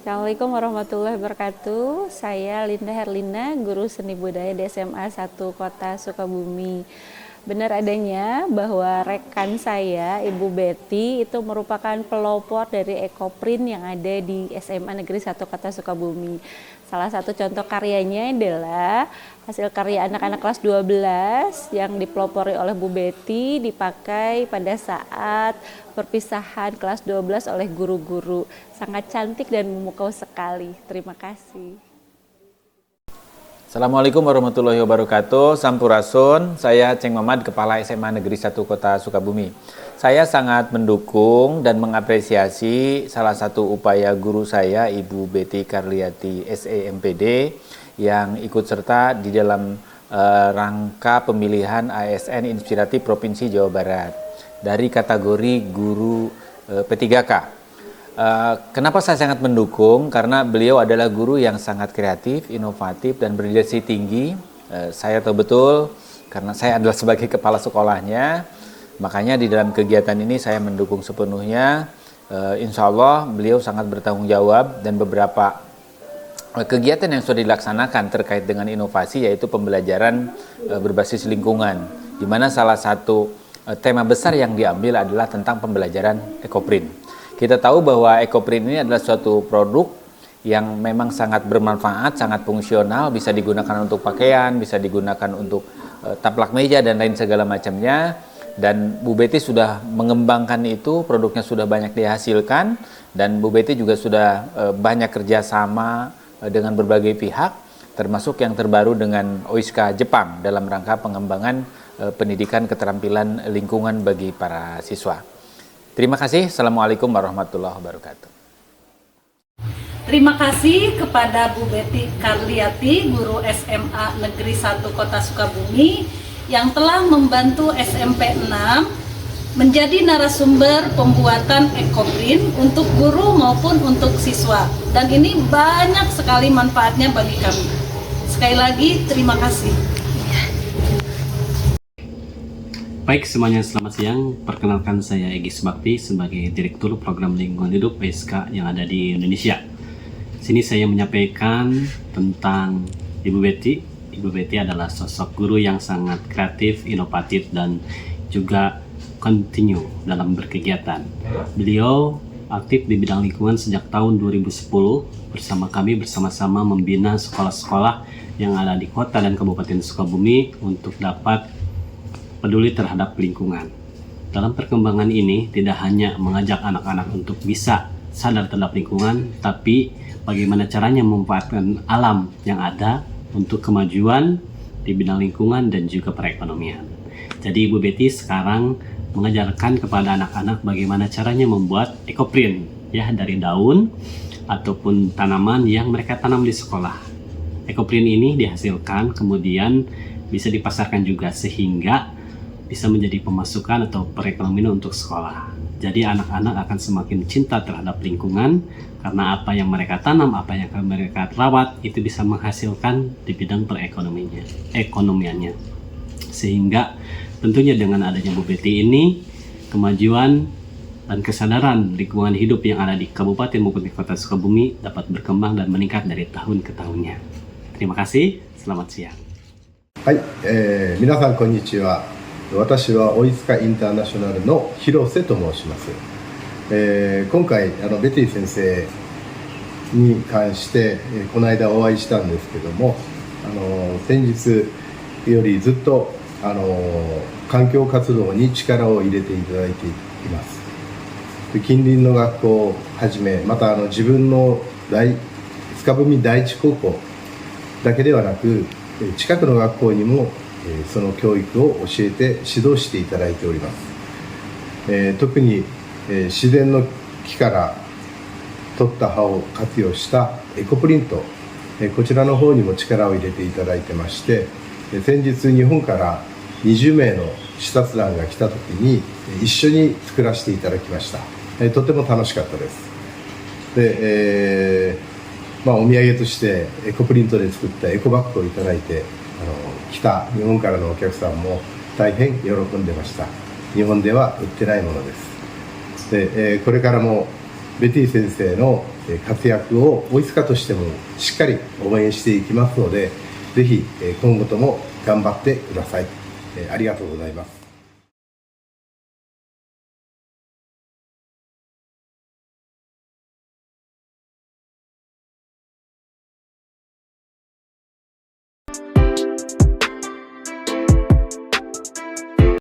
Assalamualaikum warahmatullahi wabarakatuh. Saya Linda Herlina, guru seni budaya di SMA 1 Kota Sukabumi. Benar adanya bahwa rekan saya, Ibu Betty, itu merupakan pelopor dari ekoprint yang ada di SMA Negeri 1 Kota Sukabumi. Salah satu contoh karyanya adalah hasil karya anak-anak kelas 12 yang dipelopori oleh Bu Betty, dipakai pada saat perpisahan kelas 12 oleh guru-guru. Sangat cantik dan memukau sekali. Terima kasih. Assalamualaikum warahmatullahi wabarakatuh. Sampurasun, saya Ceng Mamad, Kepala SMA Negeri 1 Kota Sukabumi. Saya sangat mendukung dan mengapresiasi salah satu upaya guru saya, Ibu Betty Karliati SEMPD, yang ikut serta di dalam rangka pemilihan ASN Inspiratif Provinsi Jawa Barat dari kategori guru P3K. Kenapa saya sangat mendukung? Karena beliau adalah guru yang sangat kreatif, inovatif, dan berdedikasi tinggi. Saya tahu betul karena saya adalah sebagai kepala sekolahnya. Makanya di dalam kegiatan ini saya mendukung sepenuhnya. Insya Allah beliau sangat bertanggung jawab, dan beberapa kegiatan yang sudah dilaksanakan terkait dengan inovasi yaitu pembelajaran berbasis lingkungan, di mana salah satu tema besar yang diambil adalah tentang pembelajaran ekoprint. Kita tahu bahwa ekoprint ini adalah suatu produk yang memang sangat bermanfaat, sangat fungsional, bisa digunakan untuk pakaian, bisa digunakan untuk taplak meja dan lain segala macamnya. Dan Bu Betty sudah mengembangkan itu, produknya sudah banyak dihasilkan, dan Bu Betty juga sudah banyak kerjasama dengan berbagai pihak, termasuk yang terbaru dengan OISCA Jepang dalam rangka pengembangan pendidikan keterampilan lingkungan bagi para siswa. Terima kasih. Assalamualaikum warahmatullahi wabarakatuh. Terima kasih kepada Bu Betty Karliati, guru SMA Negeri 1 Kota Sukabumi, yang telah membantu SMP 6 menjadi narasumber pembuatan ekoprint untuk guru maupun untuk siswa. Dan ini banyak sekali manfaatnya bagi kami. Sekali lagi, terima kasih. Baik semuanya, selamat siang. Perkenalkan saya Egy Subakti sebagai Direktur Program Lingkungan Hidup OISCA yang ada di Indonesia. Sini saya menyampaikan tentang Ibu Betty. Ibu Betty adalah sosok guru yang sangat kreatif, inovatif, dan juga continue dalam berkegiatan. Beliau aktif di bidang lingkungan sejak tahun 2010 bersama kami bersama-sama membina sekolah-sekolah yang ada di kota dan kabupaten Sukabumi untuk dapat peduli terhadap lingkungan. Dalam perkembangan ini tidak hanya mengajak anak-anak untuk bisa sadar terhadap lingkungan, tapi bagaimana caranya memanfaatkan alam yang ada untuk kemajuan di bidang lingkungan dan juga perekonomian. Jadi Ibu Betty sekarang mengajarkan kepada anak-anak bagaimana caranya membuat ekoprint ya dari daun ataupun tanaman yang mereka tanam di sekolah. Ekoprint ini dihasilkan kemudian bisa dipasarkan juga sehingga bisa menjadi pemasukan atau perekonomian untuk sekolah. Jadi anak-anak akan semakin cinta terhadap lingkungan karena apa yang mereka tanam, apa yang mereka rawat itu bisa menghasilkan di bidang ekonomiannya. Sehingga tentunya dengan adanya Bu Betty ini, kemajuan dan kesadaran lingkungan hidup yang ada di Kabupaten maupun di Kota Sukabumi dapat berkembang dan meningkat dari tahun ke tahunnya. Terima kasih, selamat siang. Hai, 皆さんこんにちは。私はオイスカインターナショナルの広瀬と申します。今回ベティ先生に関して、この間お会いしたんですけども、先日よりずっと環境活動に力を入れていただいています。近隣の学校をはじめ、また自分のスカブミ第一高校だけではなく、近くの学校にもその教育を教えて指導していただいております。特に自然の木から取った葉を活用したエコプリント、こちらの方にも力を入れていただいてまして、先日日本から20名の視察団が来た時に一緒に作らせていただきました。とても楽しかったです。で、お土産としてエコプリントで作ったエコバッグをいただいて、来た日本からのお客さんも大変喜んでました。日本では売ってないものです。で、これからもベティ先生の活躍をオイスカとしてもしっかり応援していきますので、ぜひ今後とも頑張ってください。ありがとうございます。